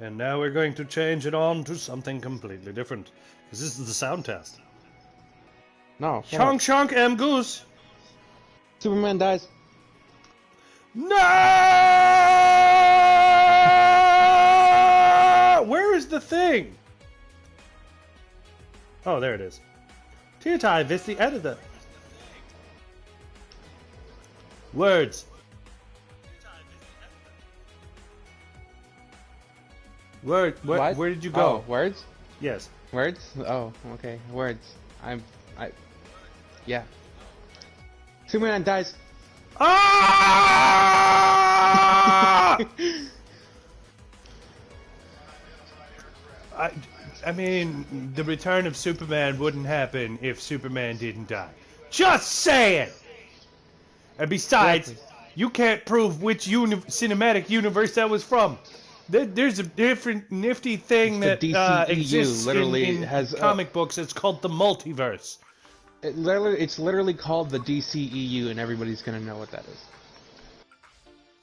And now we're going to change it on to something completely different. Because this is the sound test. No. Chonk chonk M goose. Superman dies. No! Where is the thing? Oh, there it is. Tietai is the editor. Words. Where did you go? Oh, words? Yes. Words? Oh, okay. Words. Yeah. Superman dies. Ah! I mean, the return of Superman wouldn't happen if Superman didn't die. Just saying! And besides, you can't prove which cinematic universe that was from. There's a different nifty thing that exists in has comic books. It's called the multiverse. It's literally called the DCEU, and everybody's gonna know what that is.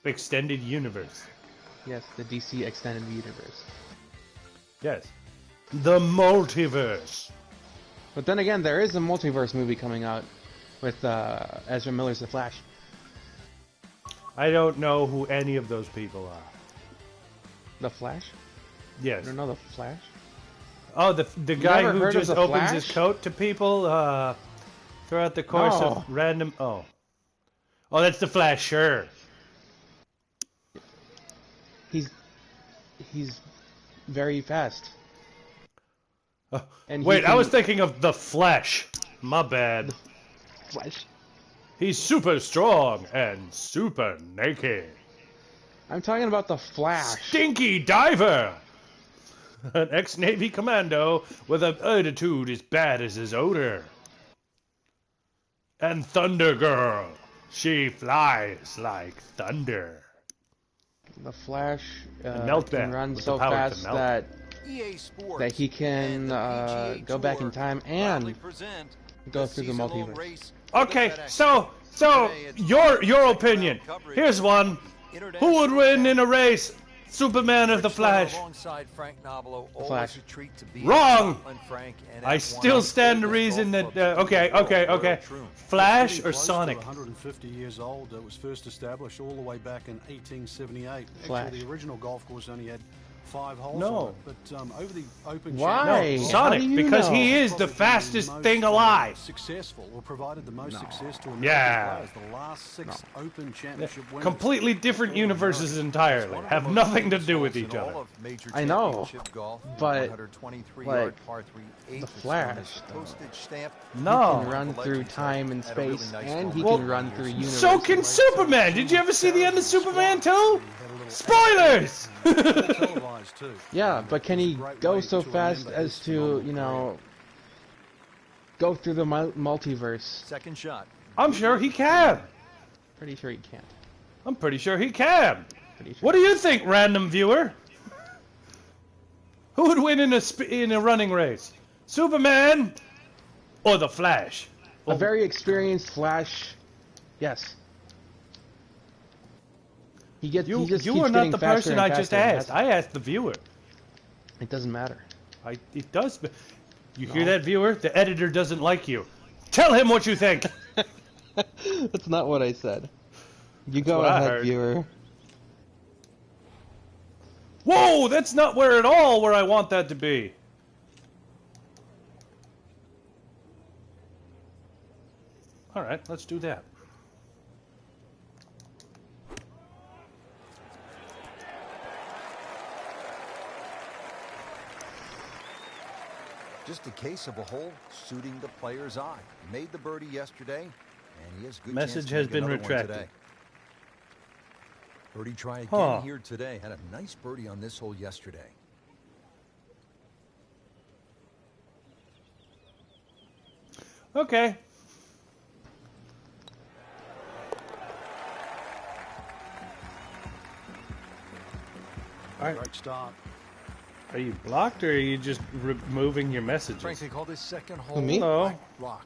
Extended universe. Yes, the DC Extended Universe. Yes. The multiverse. But then again, there is a multiverse movie coming out with Ezra Miller's The Flash. I don't know who any of those people are. The Flash? Yes. You don't know The Flash? Oh, the guy who just opens Flash? his coat to people throughout the course of random... Oh, that's the Flash, sure. He's very fast. And wait, I was thinking of the Flash. My bad. Flash? He's super strong and super naked. I'm talking about the Flash. Stinky Diver! An ex-Navy commando with an attitude as bad as his odor. And Thunder Girl. She flies like thunder. The Flash Meltdown can run with so the power to fast melt. that he can go back in time and go through the multiverse. Okay, so your opinion. Here's one. Who would win in a race? Superman or the Flash? The Flash. Wrong! I still stand the reason that... okay. Flash or Sonic? 150 years old. It was first established all the way back in 1878. Flash. Actually, the original golf course only had 5 holes No. on it, but over the open Why? No, How Sonic, do you because know? he is the fastest thing alive. Successful, or provided the most success to American Yeah. players. The last 6 Open Championship winners. Completely different universes entirely. Have nothing to do with each other. I know, but like the Flash, No. he can run through time and space, and he can run through universes. So can Superman. Did you ever see the end of Superman 2? Spoilers! Televised too. Yeah, but can he go so fast as to, you know, go through the multiverse? Second shot. I'm sure he can. Pretty sure he can't. I'm pretty sure he can. Pretty sure. What do you think, random viewer? Who would win in a running race? Superman or the Flash? A very experienced Flash. Yes. He just You keeps are not getting the faster person and I just faster and asked. faster. I asked the viewer. It doesn't matter. It does. You hear that, viewer? The editor doesn't like you. Tell him what you think. That's not what I said. You go what I ahead, heard. viewer. Whoa, that's not where at all where I want that to be. All right, let's do that. Just a case of a hole suiting the player's eye. He made the birdie yesterday, and he has a good Message chance to has make been another one retracted. today. Birdie try again Huh. here today. Had a nice birdie on this hole yesterday. Okay. Great start. Are you blocked or are you just removing your messages? Frankly, call this second hole Who, me? Hello. Rock.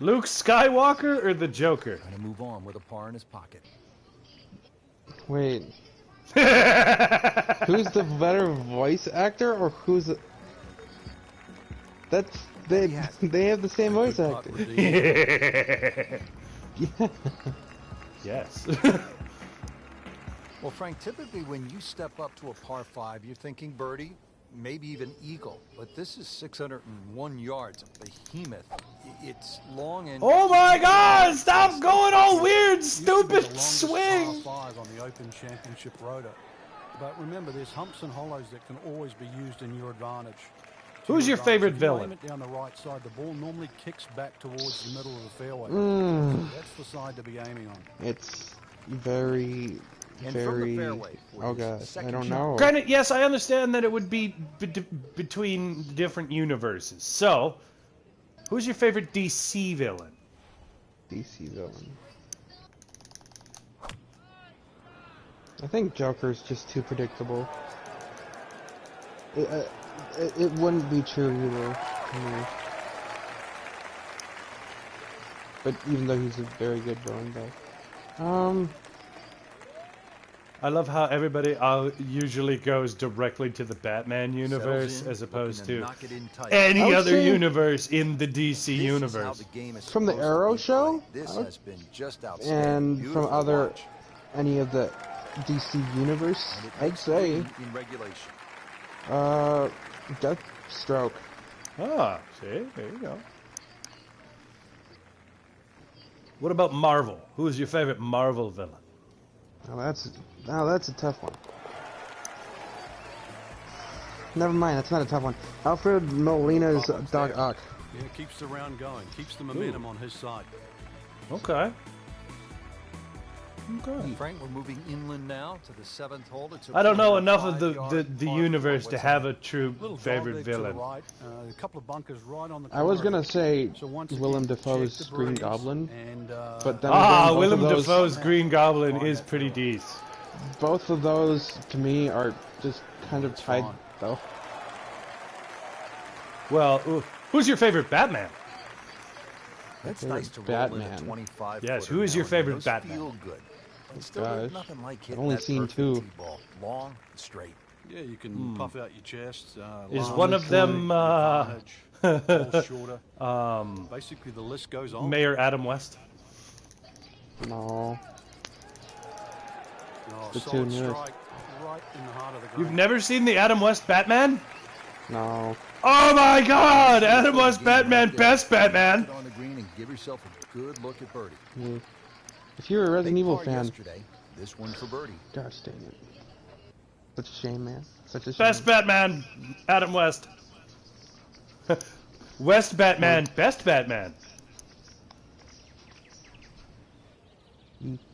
Luke Skywalker or the Joker? Trying to move on with a par in his pocket. Wait. Who's the better voice actor, or who's the... That's... They have the same voice actor. Yeah. Yes. Well, Frank, typically when you step up to a par 5, you're thinking birdie, maybe even eagle. But this is 601 yards, a behemoth. It's long and... Oh my God! Stop going all weird, Used to be the stupid longest swing! par 5 on the Open Championship Rotor. But remember, there's humps and hollows that can always be used in your advantage. Who's your favorite If you aim villain? it down the right side, the ball normally kicks back towards the middle of the fairway. That's the side to be aiming on. It's very, And from the very... fairway for Oh his god, I second don't shot. know. Granted, yes, I understand that it would be between different universes. So, who's your favorite DC villain? DC villain. I think Joker's just too predictable. It wouldn't be true either. But even though he's a very good villain, though. I love how everybody usually goes directly to the Batman universe Settles in, as opposed looking to knock it in tight. I any would other say- universe in the DC This is how universe. the game is From the supposed to Arrow be show? played. This I would- has been just outstanding. And Beautiful from to other, watch. any of the DC universe, And it I'd makes say, green in regulation. Deathstroke. Ah, see, there you go. What about Marvel? Who is your favorite Marvel villain? Now that's a tough one. Never mind, that's not a tough one. Alfred Molina's Doc Ock. Yeah, keeps the round going, keeps the momentum on his side. Okay. Okay. Frank, we're moving inland now to the 7th hole. It's a I don't know enough of the 405-yard par universe four. to have a true Little favorite dog leg to the villain. right, a couple of bunkers right on the I was corner. gonna say So once Willem again, Dafoe's check the Green breeze Goblin, and, but then Ah, again, both Willem of those, Dafoe's Green Goblin Find is that pretty villain. decent. both of those to me are just kind of It's tied fine. though. Well, who's your favorite Batman? It's favorite nice to roll in a Batman. 25 Yes, footer who is now your and favorite those Batman? Feel good. And still, there's gosh. nothing like I've hitting only that seen perfect two. tee-ball. Long and straight. Yeah, you can puff out your chest. Is lunge, one of them advantage, ball shorter. Basically, the list goes on. Mayor Adam West? No, Oh, the two solid newest. strike, right in the heart of the You've green. never seen the Adam West Batman? no. Oh my God! Adam West Batman, best Batman! Get on the green and give yourself a good look at birdie. Yeah. If you're a Resident Big Evil par fan, yesterday. This one for birdie. gosh dang it. Such a shame, man. Such a shame. Best Batman, Adam West. West Batman, best Batman.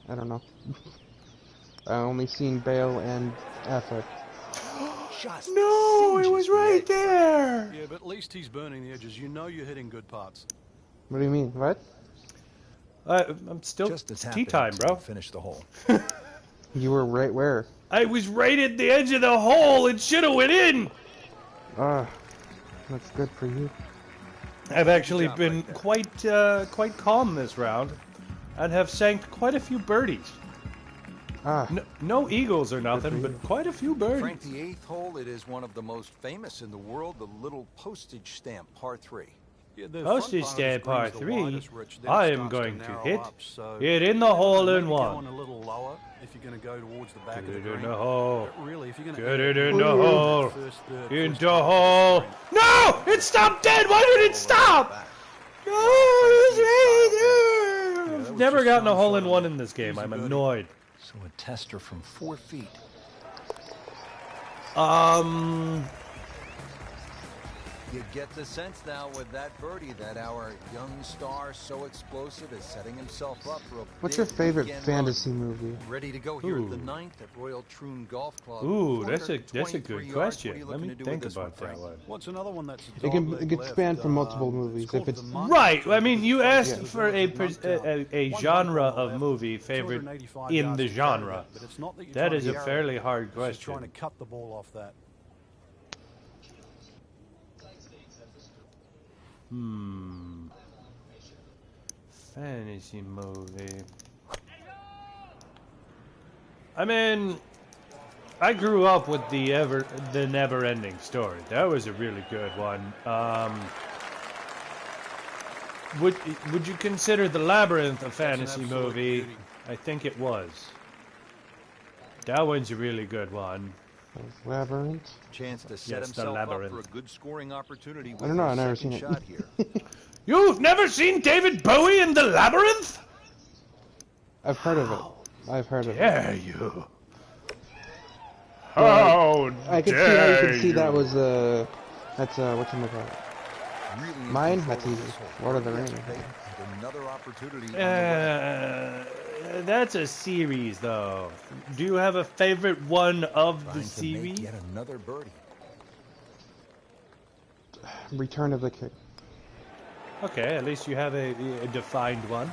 I don't know. I only seen Bale and Affleck. Shots. No, it Singes was the right edge. there. Yeah, but at least he's burning the edges. You know you're hitting good parts. What do you mean? What? I'm still, Just a it's tap tea in time, to bro. Finish the hole. You were right where? I was right at the edge of the hole. It should have went in. Ah, that's good for you. I've actually job been right there. quite calm this round, and have sanked quite a few birdies. Ah, No eagles or nothing, for but you. quite a few birdies. Frank, the 8th hole, it is one of the most famous in the world, the little postage stamp par 3. Yeah, the Postage front part of stamp the par green's the 3. widest, Rich. Then I it am starts going to narrow hit up, so it in the hole in maybe one. going a little lower if you're going to go towards the back Get of the it in green. the hole. But really, if you're going to Get it in the Ooh. hole. First, third, In first the part of hole. green. No! It stopped dead! Why did it stop? No, it was right there! that I've was never just gotten a some hole shot in on one it. in this game. Easy I'm birdie. annoyed. So a tester from 4 feet. You get the sense now with that birdie that our young star, so explosive, is setting himself up for a what's your big favorite weekend fantasy run. movie? Ready to go here at the Ooh. 9th at Royal Troon Golf Club. Ooh, that's a 423 good yards. question. What are you Let looking me to do think with this about that Frank? one. What's another one that's It can- dog it can leg span left, from multiple it's movies. called If it's- The Monk. Right. I mean, you asked Yeah. for a One genre monk on the of left, movie favorite 285 in yards the to carry genre. that, but it's not that you're That trying is to a carry fairly it. hard It's just trying question. to cut the ball off that. Fantasy movie. I mean, I grew up with the Never-Ending Story. That was a really good one. Would you consider The Labyrinth a fantasy movie? beauty. I think it was. That one's a really good one. Labyrinth. Chance to set Yes, the himself up Labyrinth. for a good scoring opportunity with I don't know, his I've never second seen it. shot here. You've never seen David Bowie in The Labyrinth? I've heard of it. I've heard of it. Dare you? How I could see. I dare could see you? that was that's whatchamacallit. Really in Mine? control That's of easy. this whole Lord of the thing. Rings. They had another opportunity on the way. That's a series, though. Do you have a favorite one of the Trying to make series? yet another birdie. Return of the King. Okay, at least you have a defined one.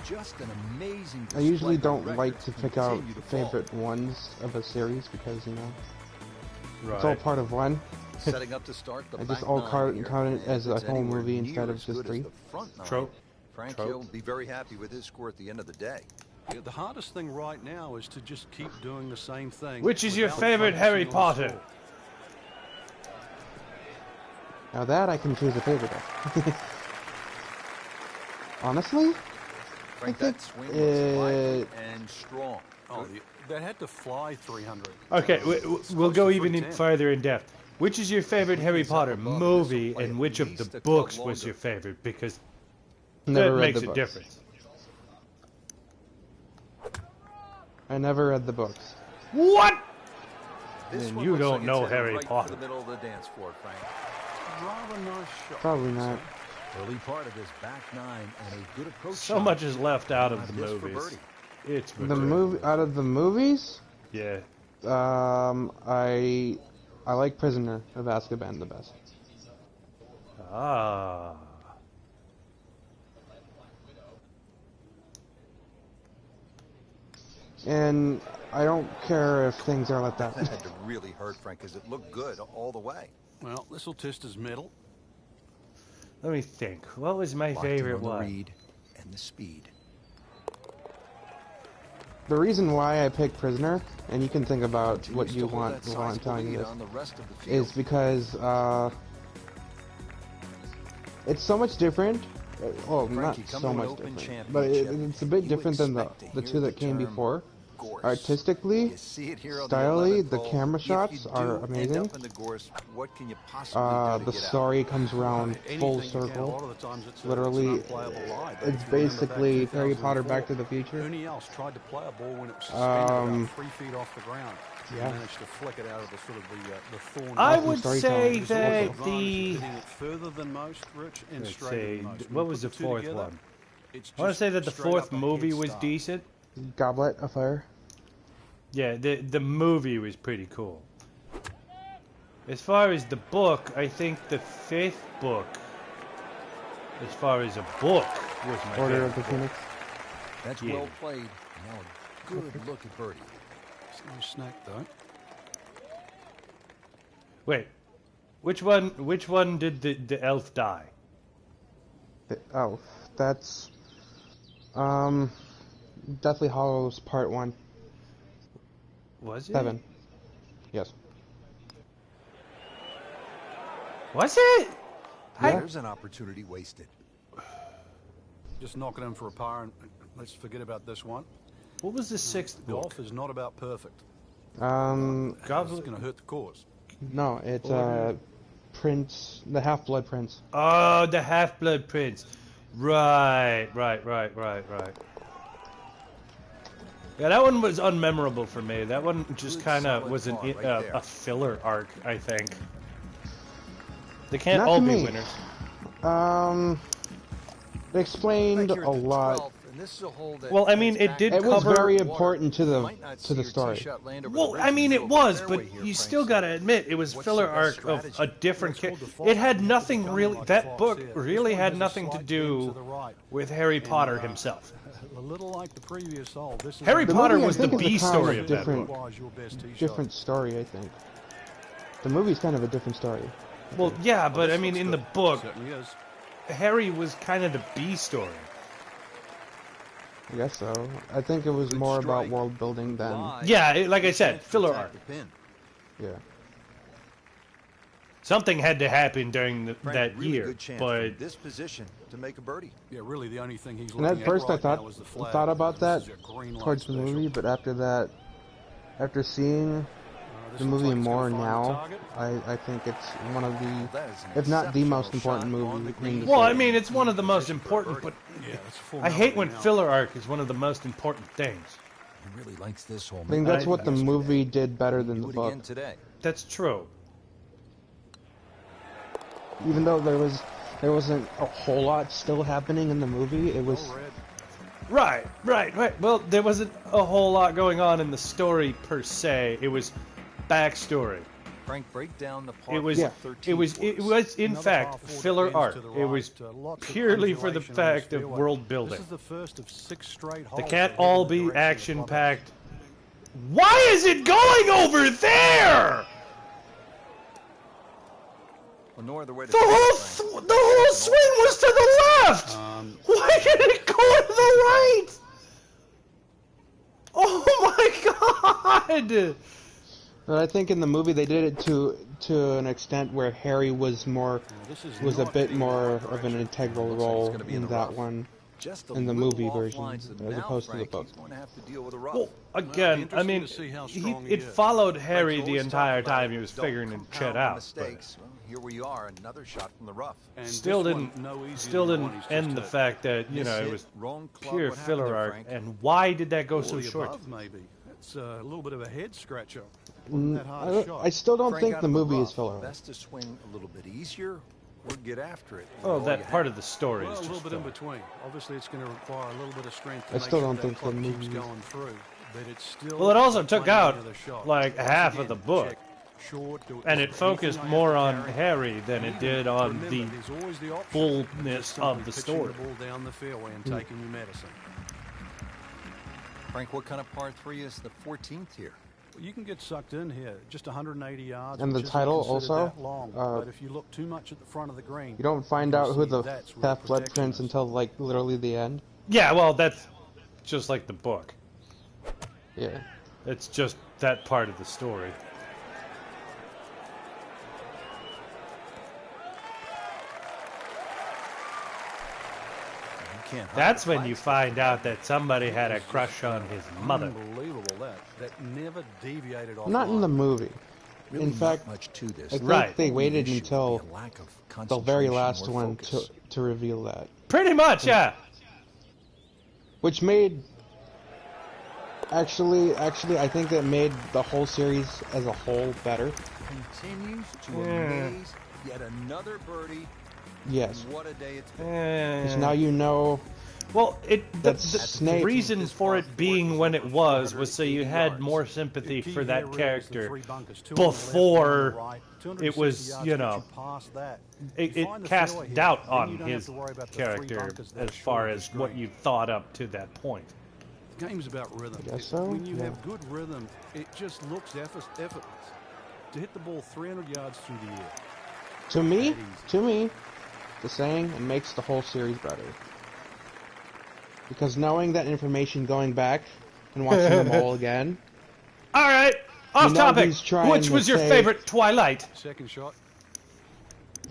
Just an amazing I usually display of don't like records to pick out continue to fall. favorite ones of a series because Right. it's all part of one. Setting up to start the I just back all nine count here, it and as a it's whole anywhere movie near instead of as just good as 3. the front nine. Trope. Frank Trope. will be very happy with his score at the end of the day. Yeah, the hardest thing right now is to just keep doing the same thing. Which is your without favorite focusing Harry on the Potter? score. Now that I can choose a favorite of. Honestly, Frank, think, that swing was lively uh, and strong. Oh, that had to fly 300. Okay, It's we'll close go to even 310. further in depth. Which is your favorite Harry He's up Potter above, movie, this'll play and at which of least the a clip books was longer. your favorite? Because never that read makes the a books. difference. I never read the books. What? This Then one you looks don't like it's know headed Harry right Potter. To the middle of the dance floor, Frank. Rather nice shot. Probably not. Early part of this back nine and a good approach. So shot. much is left out of Not the this for movies. birdie. It's The movie out of the movies, Yeah. I like Prisoner of Azkaban the best. Ah. And I don't care if things are like that. That had to really hurt Frank because it looked good all the way. Well, this will test his mettle. Let me think. What was my Locked in favorite on the one? read and the speed. The reason why I picked Prisoner, and you can think about what Continues you to hold want that while I'm sizable telling you lead this, on the rest of the field. is because it's so much different. Well, not Frankie, come so to an much open different, but championship, it's a bit you different than the expect to two hear that the came term before. gorse. Artistically, You see it here on stylely, the the 11th camera hole. shots If you are do end amazing. up in the gorse, what can you possibly do The to get story comes around Anything full you can. A circle. lot of the times it's Literally, it's an unplayable lie, but it's if you remember back basically to Harry Potter 2004, Back to the Future. Ernie Els tried to play a ball when it was suspended about 3 feet off the ground. Yeah. He managed to flick it out of the sort of the thorn. I Awesome would storytelling. say There's also that advantage of the... hitting it further than most, Rich, and Let's straighter say, than most. When what you was the put two fourth together, one? it's I want to just say that the straight fourth up a movie head was start. decent. Goblet of Fire. Yeah, the movie was pretty cool. As far as the book, I think the fifth book, as far as a book, was my Order of favorite the book. Phoenix. That's Yeah. well played. Now a good look at birdie. It's no snake, though. Wait, which one did the elf die? The Elf. That's Deathly Hallows Part 1. Was it? 7. Yes. Was it? Yeah. There's an opportunity wasted. Just knock it in for a par, and let's forget about this one. What was the sixth book? Golf is not about perfect. It's Goblet. going to hurt the cause. No, it's Prince, the Half-Blood Prince. Oh, the Half-Blood Prince. Right. Yeah, that one was unmemorable for me. That one just Good kind of solid was par right there. a filler arc, I think. They can't Not all to be me. winners. It explained Frank, you're a at the lot. 12th, and this is a hole that Well, I mean, heads it back did It to was cover- very water. important to You the might not see to the your story. tee shot land over Well, the I ridge mean, in the it middle of was, the but fairway here, you Frank, still so gotta admit, it was what's filler your best arc of a strategy? different It's character. called the fault It had line. nothing It's really. like That Fox book here. really This one had has a nothing to slight bend do to the right. with Harry And, Potter himself. A little like the previous hole. This is Harry The Potter movie, I was the think, is a B kind story of of that different- book. Requires your best tee shot. Different story, I think. The movie's kind of a different story. Well, yeah, but I This mean, looks in the good. book, Certainly is. Harry was kind of the B story. I guess so. I think it was Good more about strike. world building than... Wide. Yeah, like I Good said, chance to filler attack arc. the pin. Yeah. Something had to happen during Frank, that really year, good chance but from this position to make a birdie. Yeah, really the only thing he's And looking at first at I right now is the flag. thought about that This is a green light towards the special. movie, but after that, after seeing This the looks movie like it's more gonna find the now, target. I think it's one of the, That is an if not the most exceptional important shot on movie the in green. the well, I series. mean, it's one of the most important. But Yeah, that's a full I hate melody when now. filler arc is one of the most important things. He really likes this hole. I think that's I- what the movie did better than Do the it book. again today. That's true. Even though there wasn't a whole lot still happening in the movie, it was... Well read. Right. Well, there wasn't a whole lot going on in the story per se. It was backstory. Frank, break down the par It was, Yeah. 13 it was, for it us. was in Another fact par four filler that arc. bends to the It right, was lots of purely for the undulation on this fact of fairway. world building. This is the first of 6 straight holes They that can't head in all the be direction of the action clubhouse. packed. Why is it going over there? Well, no other way to The say it, whole Frank. the whole swing was to the left. Why did it go to the right? Oh my God! But I think in the movie they did it to an extent where Harry was This is a not bit heading more the right of an direction. integral Looks like it's role gonna be in in the that rough. one. Just a in the little movie off version, line, so as now, opposed to the Frank, book. he's going to have to deal with a rough. Well, again, I mean, interesting to see how strong he it is. followed Harry Frank's the always entire talked about time it. he was Don't figuring compound shit the out. But mistakes. Well, here we are, another shot from the rough. And still this one, didn't, no easier still than the didn't one he's end just the hit. fact that it Mishit, was wrong club. pure What happened filler there, arc. Frank? And why did that go All so the short? above, maybe. It's a little bit of a head scratcher. Mm, That hard shot. I still don't Frank think out the of movie rough. is filler. Best to swing a little bit easier or get after it. Oh, All that you part have. of the story Well, is a little just bit in filler. between. Obviously, it's going to require a little bit of strength to I make still sure don't that think the club keeps movie- going through. But it's still Well, it also a took plain out, another shot. like, Once half of again, the book. check short, do And is it there focused anything I more have on to carry? Harry than it And did even on remember, the there's always the option fullness just of simply the pitching story. the ball down the fairway and taking your medicine. Frank, what kind of par 3 is the 14th here? You can get sucked in here, just 180 yards. And the which isn't title considered also, that long. But if you look too much at the front of the green, You don't find can out who see the that's where Half-Blood protection Prince is. until like literally the end. Yeah, well, that's just like the book. Yeah. It's just that part of the story. You can't hide That's the when you flags. find out that somebody had a crush on his mother. Unbelievable that never deviated off. Not in the line. movie. Really In not fact, much to this. I think Right. they The waited issue would until be a lack of the very concentration last or one focus. to reveal that. Pretty much, yeah. Which made... Actually, I think that made the whole series as a whole better. Continues to Yeah. amaze. Yet another birdie. Yes. What a day it's been. Because now you know... Well, That's the Snape. reason for it being when it was so you had more sympathy The key for here that really is the character three bunkers, two on the left, before one on the right. it 260 was, yards you gets know, past that. it You find the cast fairway here, doubt then you on don't have his to worry about the three character bunkers that as are far short of as the what screen. you thought up to that point. The game's about rhythm. I guess so, When you yeah. have good rhythm, it just looks effortless. To hit the ball 300 yards through the air. To me, the saying, it makes the whole series better. Because knowing that information going back and watching them all again, All right, off know topic. he's trying Which to was your say- favorite Twilight? Second shot.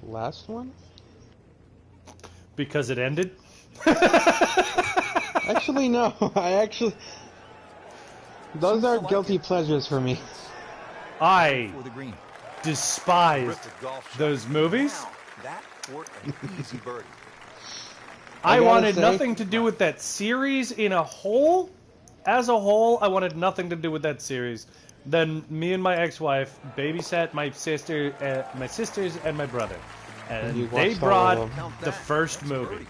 the last one? Because it ended? Actually, no. Those are guilty pleasures for me. I For the green. despised Terrific golf shot. those movies. Now, that for an easy birdie. I gotta wanted say- nothing to do with that series in a whole. As a whole, I wanted nothing to do with that series. Then me and my ex-wife babysat my sisters and my brother, and you they watched all brought of them. Count the that. first That's a movie, birdie.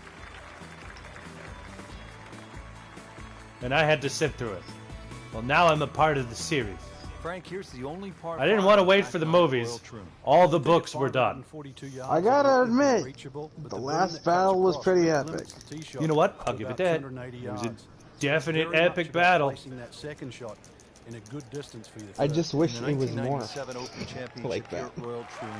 and I had to sit through it. Well, now I'm a part of the series. Frank, here's the only part. I didn't want to wait for the movies. All the books were done. 542 yards I gotta are admit, reachable, but the burn last that battle cuts was across pretty limits epic. the tee shot You know what? to I'll give it about that. 280 It was a yards. definite Very much epic about battle. placing that second shot in a good distance for you. I just wish In the it was more 1997 Open Championship like here that. at Royal Troon,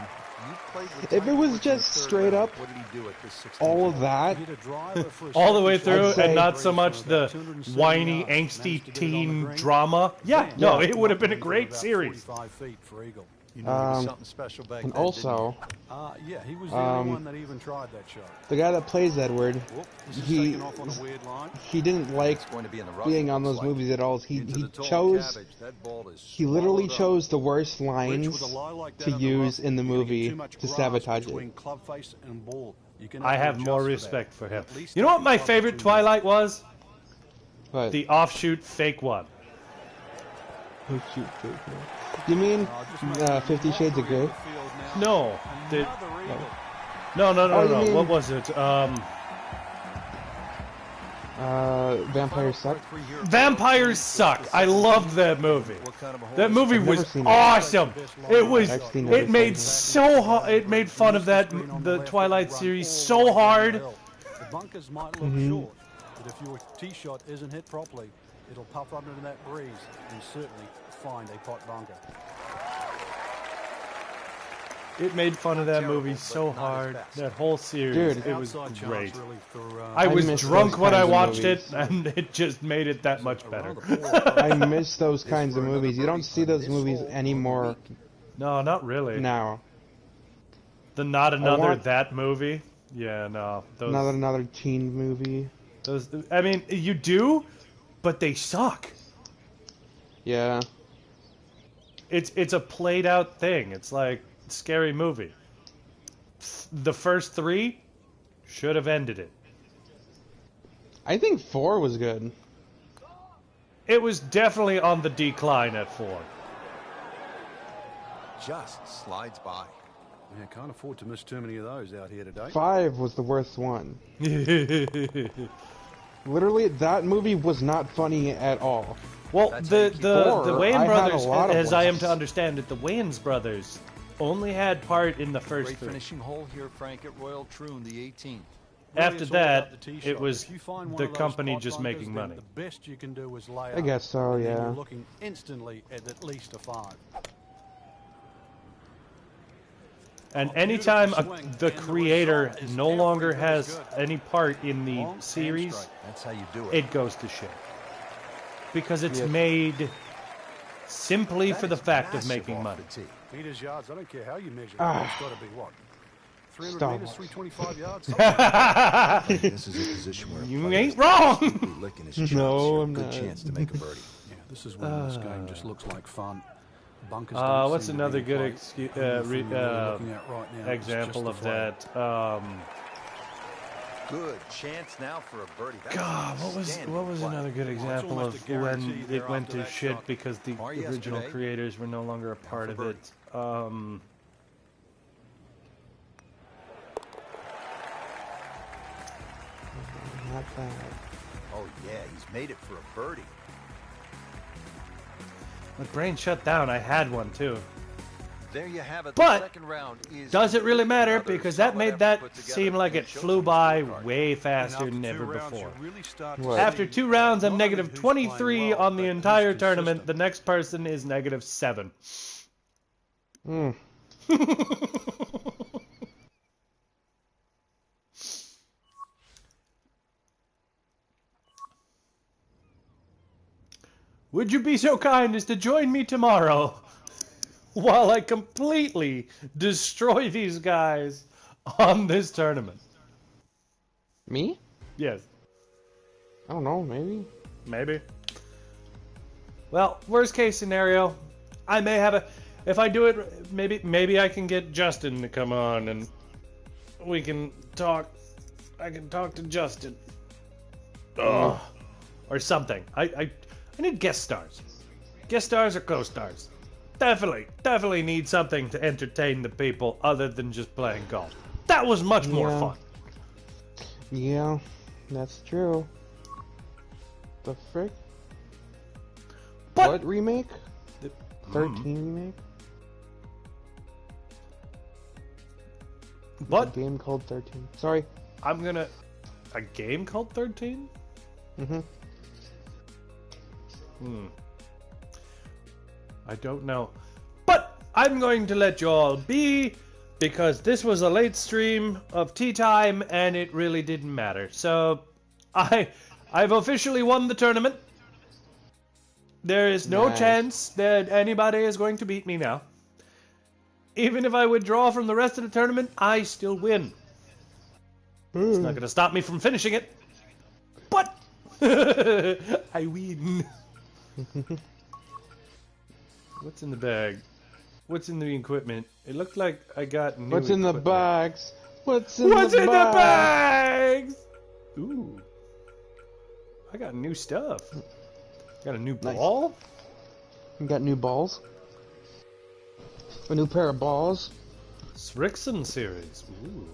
you played with If it Tiger was Woods in the just third straight round. up What did he do at this 16th all of hole? that, Hit a driver for a All the way second through, shot. say- and not so Breeze much from the about 270 whiny, yards. Managed angsty to get it on the teen green. drama. Yeah, Then, no, Yeah. it would have been a from great about series. 45 feet for Eagle. You know, he was Um, something special back and then, didn't also Yeah, he was the only one that even tried that shot. the guy that plays Edward, Whoop, this is he taken off on a weird line. he didn't like It's going to be in the rough, being it on looks those like. movies at all. He Into he the tall chose cabbage. That ball is he literally swallowed up. chose the worst Rich, lines with a lie like that to on the use rough, in the you're gonna get movie too much to grass sabotage between it. club face and ball. You're gonna I have have to more adjust for that. respect for him. At least You know what take my your club favorite between Twilight was? But The offshoot fake one. oh, shoot, shoot, shoot. You mean 50 Shades of Grey? No, the, Another Eagle. Oh, you no. mean- What was it? Vampires Suck. Vampires Suck. I loved that movie. What kind of a hole That is movie I've never was seen it. awesome. It was. I've seen It everything. made it made fun of that the Twilight series so hard. The bunkers might look short, but if your tee shot isn't hit properly, it'll puff up into that breeze and certainly find a pot bunker. It made fun of that Terrible, movie but so not as hard. best. That whole series. Dude. It was Outside chance, great. really, for, I was miss drunk those when I kinds of watched it, movies. and it just made it that much better. I miss those kinds of movies. You don't see those movies anymore No, not really. now. The Not Another want- That movie. Yeah, no. Those, Not another teen movie. those. I mean, you do, but they suck. Yeah. It's a played out thing. It's like Scary Movie. The first three should have ended it. I think 4 was good. It was definitely on the decline at 4. just slides by. Yeah, can't afford to miss too many of those out here today. 5 was the worst one. Literally, that movie was not funny at all. Well, That's the how you keep it. Wayans I had a brothers, lot of as I am ones. to understand it, the Wayans brothers only had part in the first Great 3. finishing hole here, Frank, at Royal Troon, the 18th. Really, After it's all about that, the tee it shot. was If you find one the of those company pot just bunkers, making then money. The best you can do is lay I up, guess so, and then yeah. You're looking instantly at least a 5. And Oh, anytime beautiful swing, the and the creator result is no longer every bit as has good. any part in the Long and series, straight. That's how you do it. it goes to shit. Because it's Yes. made simply That for the is fact of massive making off money. the tee. Meters, yards, I don't care how you measure it. Ah. It's got to be what? 300 Star meters, Wars. 325 yards? This is a position where a You player ain't is wrong. absolutely licking his chops No, here. I'm Good not. chance to make a birdie. Yeah, this is when this game just looks like fun. Bunkers What's don't seem to another be good in play. Anything you're looking at right now is example just of the flag. that? Good chance now for a birdie. That's God, what was outstanding play. another good example almost of a guarantee when there it went after to that shit shot. because the Par original yesterday. creators were no longer a part of for it? Not bad. Oh, yeah, he's made it for a birdie. My brain shut down. I had one too. There you have it. But the second round is Does it really matter? another Because that solid made effort that put together seem like and it shows flew some by scorecard. way And faster after than 2 ever rounds, before. you really start to What? see After 2 rounds, I'm not only negative who's 23 playing well, on the but entire who's tournament. The consistent. next person is negative 7. Mm. Would you be so kind as to join me tomorrow while I completely destroy these guys on this tournament? Me? Yes, I don't know, maybe. maybe. Well, worst case scenario, I may have a. If I do it, maybe I can get Justin to come on and we can talk. I can talk to Justin. Ugh. Or something. I need guest stars. Guest stars or co-stars. Definitely need something to entertain the people other than just playing golf. That was much more Yeah. fun. Yeah, that's true. The frick? But What remake? The- 13 remake? but A game called 13. Sorry. I'm gonna a game called 13? Mm-hmm. I don't know. But I'm going to let you all be, because this was a late stream of tea time and it really didn't matter. So I've officially won the tournament. There is no chance that anybody is going to beat me now. Even if I withdraw from the rest of the tournament, I still win. It's not going to stop me from finishing it. But I win. What's in the bag? What's in the equipment? It looked like I got new What's in the equipment. bags? What's in the bags? Ooh. I got new stuff. Got a new ball? You got new balls? A new pair of balls? Srixon series. Ooh.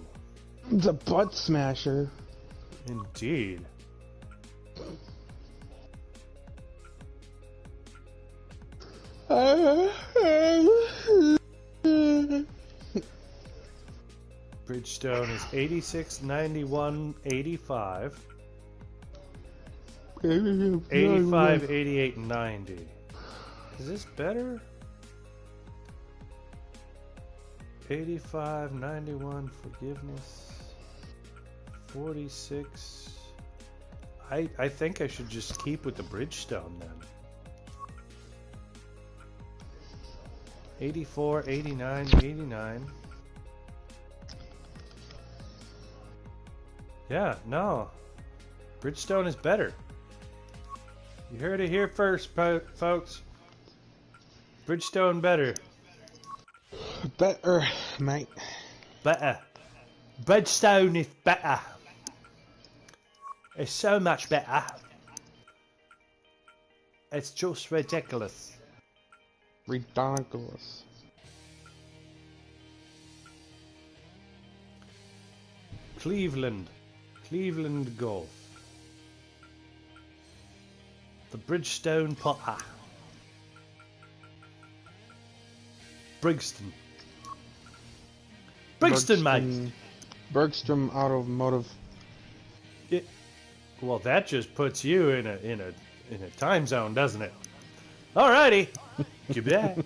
The butt smasher. Indeed. Bridgestone is 86, 91, 85. 85, 88, 90. Is this better? 85, 91, forgiveness. 46. I think I should just keep with the Bridgestone then. 84, 89, 89. Yeah, no. Bridgestone is better. You heard it here first, folks. Bridgestone better. Better, mate. Better. Bridgestone is better. It's so much better. It's just ridiculous. Ridiculous. Cleveland Golf. The Bridgestone Potter. Brixton, mate. Bergstrom Automotive. Well, that just puts you in a time zone, doesn't it? Alrighty. Goodbye.